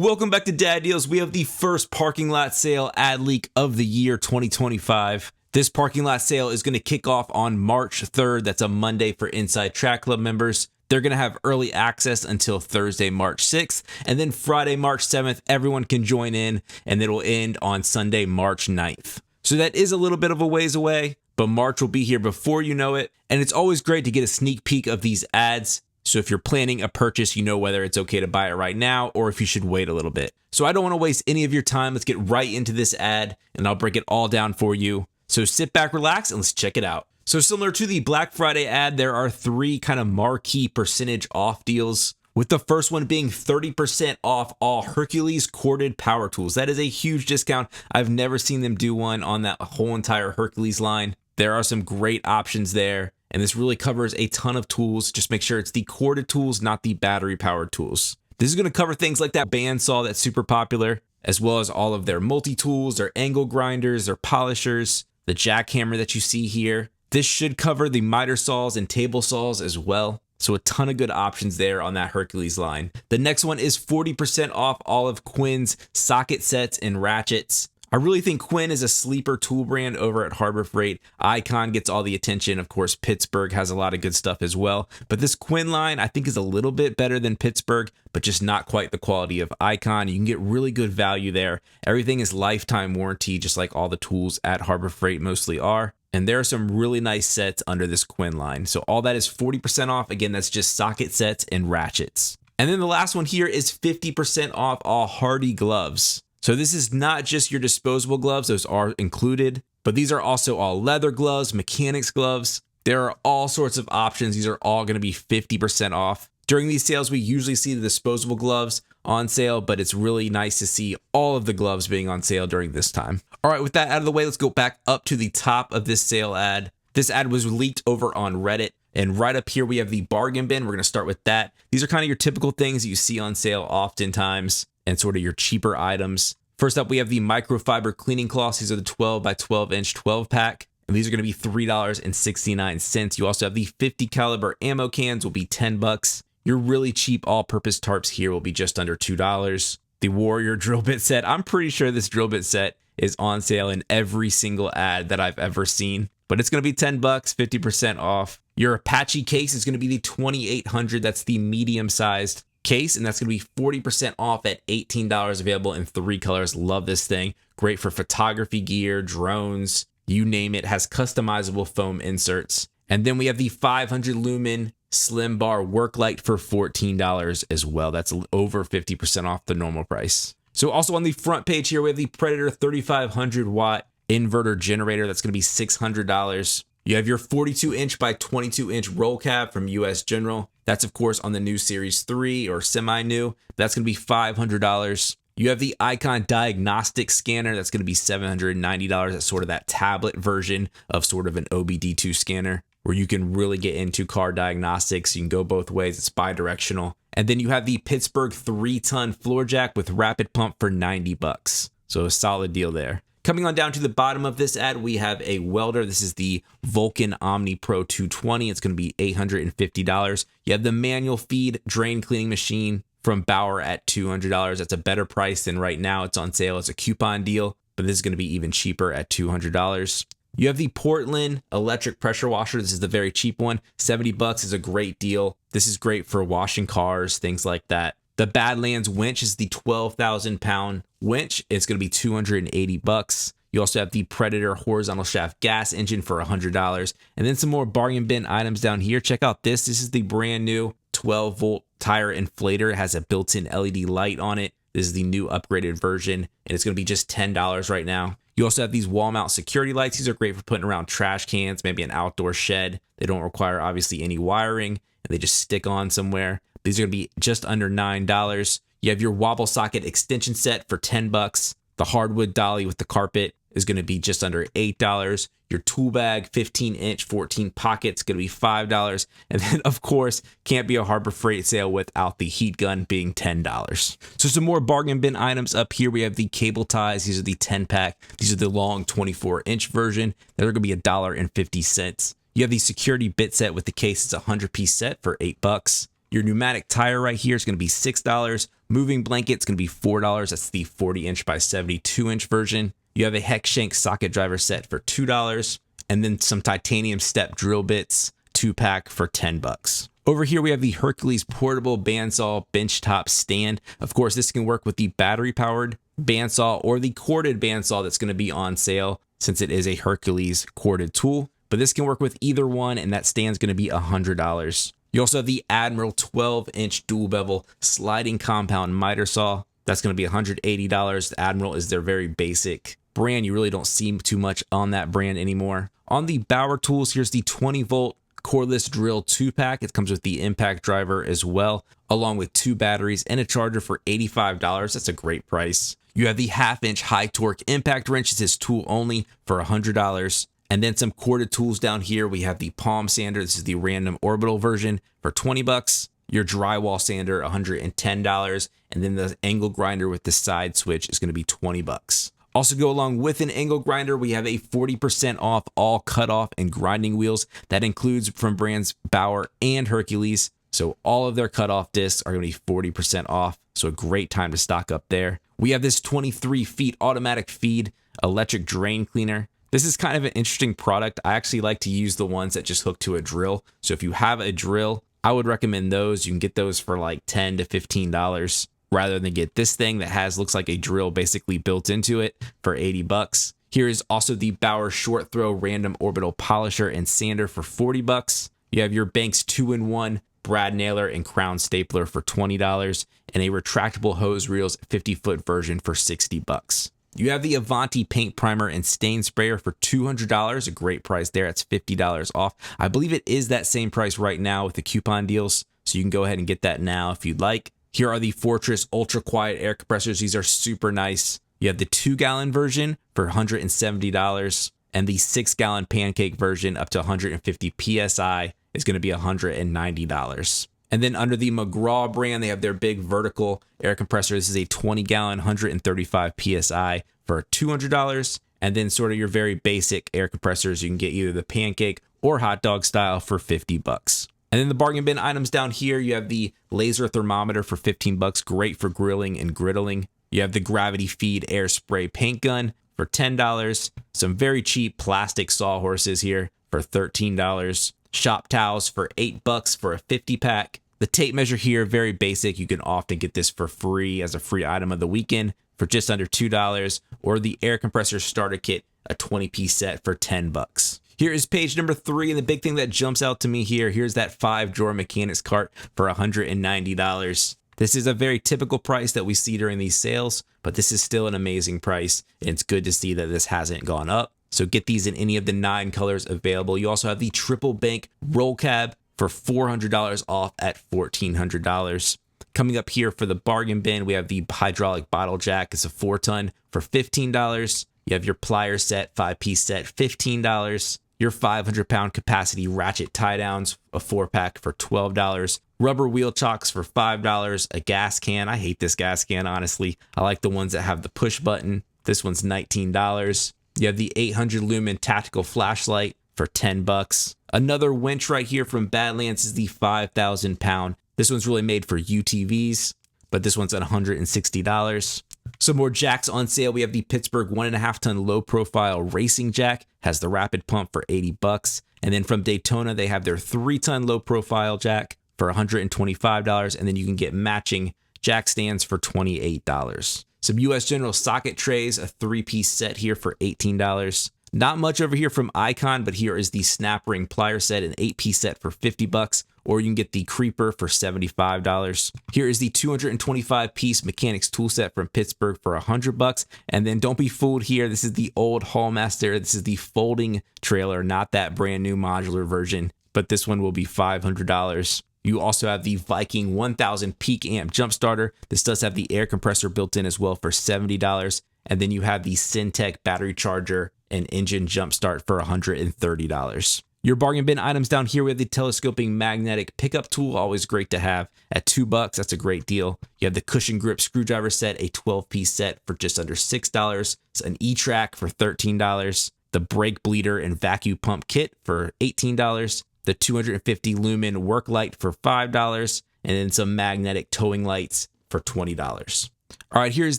Welcome back to Dad Deals. We have the first parking lot sale ad leak of the year 2025. This parking lot sale is going to kick off on March 3rd. That's a Monday for Inside Track Club members. They're going to have early access until Thursday, March 6th. And then Friday, March 7th, everyone can join in, and it'll end on Sunday, March 9th. So that is a little bit of a ways away, but March will be here before you know it. And it's always great to get a sneak peek of these ads. So if you're planning a purchase, you know whether it's okay to buy it right now or if you should wait a little bit. So I don't want to waste any of your time. Let's get right into this ad and I'll break it all down for you. So sit back, relax, and let's check it out. So similar to the Black Friday ad, there are three kind of marquee percentage off deals, with the first one being 30% off all Hercules corded power tools. That is a huge discount. I've never seen them do one on that whole entire Hercules line. There are some great options there. And this really covers a ton of tools. Just make sure it's the corded tools, not the battery powered tools. This is going to cover things like that bandsaw that's super popular, as well as all of their multi-tools, their angle grinders, their polishers, the jackhammer that you see here. This should cover the miter saws and table saws as well. So a ton of good options there on that Hercules line. The next one is 40% off all of Quinn's socket sets and ratchets. I really think Quinn is a sleeper tool brand over at Harbor Freight. Icon gets all the attention. Of course, Pittsburgh has a lot of good stuff as well. But this Quinn line, I think, is a little bit better than Pittsburgh, but just not quite the quality of Icon. You can get really good value there. Everything is lifetime warranty, just like all the tools at Harbor Freight mostly are. And there are some really nice sets under this Quinn line. So all that is 40% off. Again, that's just socket sets and ratchets. And then the last one here is 50% off all Hardy gloves. So this is not just your disposable gloves, those are included, but these are also all leather gloves, mechanics gloves. There are all sorts of options. These are all going to be 50% off. During these sales, we usually see the disposable gloves on sale, but it's really nice to see all of the gloves being on sale during this time. All right, with that out of the way, let's go back up to the top of this sale ad. This ad was leaked over on Reddit. And right up here, we have the bargain bin. We're going to start with that. These are kind of your typical things that you see on sale oftentimes and sort of your cheaper items. First up, we have the microfiber cleaning cloths. These are the 12 by 12 inch 12 pack. And these are going to be $3.69. You also have the 50 caliber ammo cans will be $10. Your really cheap all-purpose tarps here will be just under $2. The Warrior drill bit set. I'm pretty sure this drill bit set is on sale in every single ad that I've ever seen. But it's going to be $10, 50% off. Your Apache case is going to be the 2800. That's the medium-sized case, and that's going to be 40% off at $18, available in 3 colors. Love this thing. Great for photography gear, drones, you name it. Has customizable foam inserts. And then we have the 500 lumen slim bar work light for $14 as well. That's over 50% off the normal price. So also on the front page here, we have the Predator 3500 watt inverter generator. That's going to be $600. You have your 42 inch by 22 inch roll cab from US General. That's, of course, on the new Series 3 or semi-new. That's going to be $500. You have the Icon diagnostic scanner. That's going to be $790. That's sort of that tablet version of sort of an OBD2 scanner where you can really get into car diagnostics. You can go both ways. It's bi-directional. And then you have the Pittsburgh 3-ton floor jack with rapid pump for $90. So a solid deal there. Coming on down to the bottom of this ad, we have a welder. This is the Vulcan Omni Pro 220. It's going to be $850. You have the manual feed drain cleaning machine from Bauer at $200. That's a better price than right now. It's on sale as a coupon deal, but this is going to be even cheaper at $200. You have the Portland electric pressure washer. This is the very cheap one. $70 is a great deal. This is great for washing cars, things like that. The Badlands winch is the 12,000 pound winch. It's going to be $280. You also have the Predator horizontal shaft gas engine for $100. And then some more bargain bin items down here. Check out this. This is the brand new 12 volt tire inflator. It has a built-in LED light on it. This is the new upgraded version, and it's going to be just $10 right now. You also have these wall mount security lights. These are great for putting around trash cans, maybe an outdoor shed. They don't require obviously any wiring, and they just stick on somewhere. These are going to be just under $9. You have your wobble socket extension set for $10. The hardwood dolly with the carpet is going to be just under $8. Your tool bag, 15-inch, 14 pockets, going to be $5. And then, of course, can't be a Harbor Freight sale without the heat gun being $10. So some more bargain bin items up here. We have the cable ties. These are the 10-pack. These are the long 24-inch version. They're going to be $1.50. You have the security bit set with the case. It's a 100-piece set for $8. Your pneumatic tire right here is going to be $6. Moving blanket's going to be $4. That's the 40-inch by 72-inch version. You have a hex shank socket driver set for $2, and then some titanium step drill bits, 2-pack for $10. Over here, we have the Hercules portable bandsaw benchtop stand. Of course, this can work with the battery-powered bandsaw or the corded bandsaw that's going to be on sale since it is a Hercules corded tool. But this can work with either one, and that stand's going to be $100. You also have the Admiral 12-inch dual bevel sliding compound miter saw. That's going to be $180. The Admiral is their very basic brand. You really don't see too much on that brand anymore. On the Bauer tools, here's the 20-volt cordless drill 2-pack. It comes with the impact driver as well, along with 2 batteries and a charger for $85. That's a great price. You have the 1/2-inch high torque impact wrench. This is tool only for $100. And then some corded tools down here. We have the palm sander. This is the random orbital version for $20. Your drywall sander, $110. And then the angle grinder with the side switch is going to be $20. Also go along with an angle grinder, we have a 40% off all cutoff and grinding wheels. That includes from brands Bauer and Hercules. So all of their cutoff discs are going to be 40% off. So a great time to stock up there. We have this 23 feet automatic feed electric drain cleaner. This is kind of an interesting product. I actually like to use the ones that just hook to a drill. So if you have a drill, I would recommend those. You can get those for like $10 to $15 rather than get this thing that looks like a drill basically built into it for $80. Here is also the Bauer short throw random orbital polisher and sander for $40. You have your Banks 2-in-1 brad nailer and crown stapler for $20 and a retractable hose reels 50-foot version for $60. You have the Avanti paint primer and stain sprayer for $200, a great price there. It's $50 off. I believe it is that same price right now with the coupon deals, so you can go ahead and get that now if you'd like. Here are the Fortress ultra quiet air compressors. These are super nice. You have the 2-gallon version for $170 and the 6-gallon pancake version up to 150 PSI is going to be $190. And then under the McGraw brand, they have their big vertical air compressor. This is a 20-gallon, 135 PSI for $200. And then sort of your very basic air compressors, you can get either the pancake or hot dog style for $50. And then the bargain bin items down here, you have the laser thermometer for $15, great for grilling and griddling. You have the gravity feed air spray paint gun for $10. Some very cheap plastic sawhorses here for $13. Shop towels for $8 for a 50-pack. The tape measure here, very basic. You can often get this for free as a free item of the weekend for just under $2. Or the air compressor starter kit, a 20-piece set for $10. Here is page number 3, and the big thing that jumps out to me here's that 5-drawer mechanics cart for $190. This is a very typical price that we see during these sales, but this is still an amazing price, and it's good to see that this hasn't gone up. So get these in any of the 9 colors available. You also have the triple bank roll cab for $400 off at $1,400. Coming up here for the bargain bin, we have the hydraulic bottle jack. It's a 4-ton for $15. You have your plier set, 5-piece set, $15. Your 500-pound capacity ratchet tie downs, a 4-pack for $12. Rubber wheel chocks for $5. A gas can. I hate this gas can, honestly. I like the ones that have the push button. This one's $19. You have the 800 lumen tactical flashlight for $10. Another winch right here from Badlands is the 5,000-pound. This one's really made for UTVs, but this one's at $160. Some more jacks on sale. We have the Pittsburgh 1.5-ton low-profile racing jack. Has the rapid pump for $80. And then from Daytona, they have their 3-ton low-profile jack for $125. And then you can get matching jack stands for $28. Some US General socket trays, a 3-piece set here for $18. Not much over here from Icon, but here is the snap ring plier set, an 8-piece set for $50, or you can get the creeper for $75. Here is the 225-piece mechanics tool set from Pittsburgh for $100. And then don't be fooled here. This is the old Hallmaster. This is the folding trailer, not that brand new modular version, but this one will be $500. You also have the Viking 1000 peak amp jump starter. This does have the air compressor built in as well for $70. And then you have the Syntec battery charger and engine jump start for $130. Your bargain bin items down here, we have the telescoping magnetic pickup tool, always great to have at $2. That's a great deal. You have the cushion grip screwdriver set, a 12-piece set for just under $6. It's an E-Track for $13. The brake bleeder and vacuum pump kit for $18. The 250 lumen work light for $5. And then some magnetic towing lights for $20. All right, here's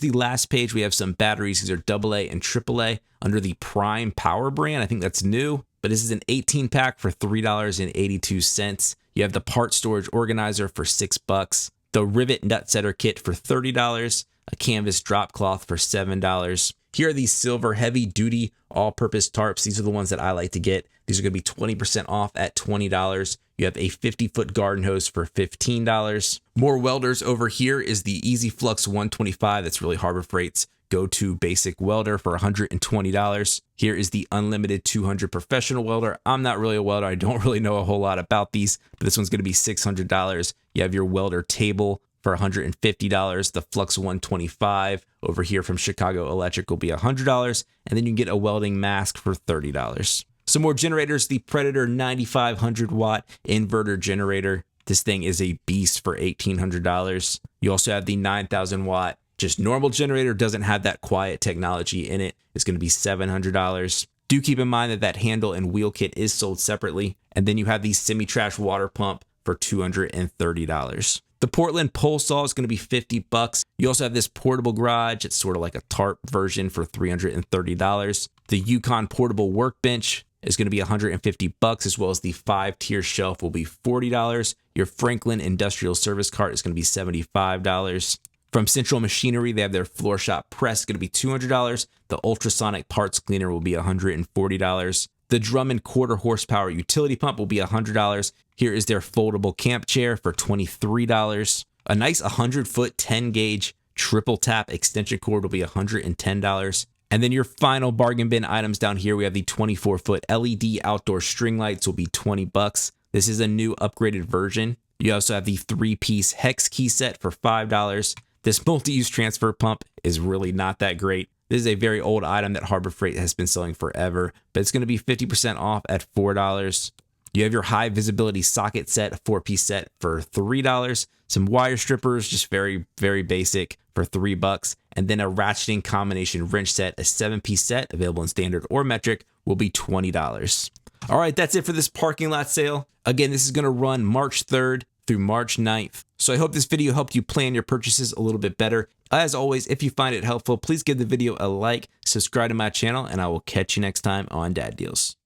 the last page. We have some batteries. These are AA and AAA under the Prime Power brand. I think that's new, but this is an 18 pack for $3.82. You have the part storage organizer for $6, the rivet nut setter kit for $30, a canvas drop cloth for $7. Here are these silver heavy duty all-purpose tarps. These are the ones that I like to get. These are going to be 20% off at $20. You have a 50-foot garden hose for $15. More welders over here is the Easy Flux 125. That's really Harbor Freight's go-to basic welder for $120. Here is the Unlimited 200 professional welder. I'm not really a welder. I don't really know a whole lot about these, but this one's going to be $600. You have your welder table for $150. The Flux 125 over here from Chicago Electric will be $100. And then you can get a welding mask for $30. Some more generators, the Predator 9500 watt inverter generator. This thing is a beast for $1,800. You also have the 9000 watt just normal generator, doesn't have that quiet technology in it. It's going to be $700. Do keep in mind that that handle and wheel kit is sold separately. And then you have the semi-trash water pump for $230. The Portland pole saw is going to be $50. You also have this portable garage. It's sort of like a tarp version for $330. The Yukon portable workbench is going to be $150, as well as the 5-tier shelf will be $40. Your Franklin industrial service cart is going to be $75. From Central Machinery, they have their floor shop press, going to be $200. The ultrasonic parts cleaner will be $140. The Drummond quarter horsepower utility pump will be $100. Here is their foldable camp chair for $23. A nice 100-foot 10-gauge triple tap extension cord will be $110. And then your final bargain bin items down here, we have the 24-foot LED outdoor string lights will be $20. This is a new upgraded version. You also have the 3-piece hex key set for $5. This multi-use transfer pump is really not that great. This is a very old item that Harbor Freight has been selling forever, but it's going to be 50% off at $4. You have your high visibility socket set, a 4-piece set for $3. Some wire strippers, just very, very basic for $3. And then a ratcheting combination wrench set, a 7-piece set available in standard or metric, will be $20. All right, that's it for this parking lot sale. Again, this is going to run March 3rd through March 9th. So I hope this video helped you plan your purchases a little bit better. As always, if you find it helpful, please give the video a like, subscribe to my channel, and I will catch you next time on Dad Deals.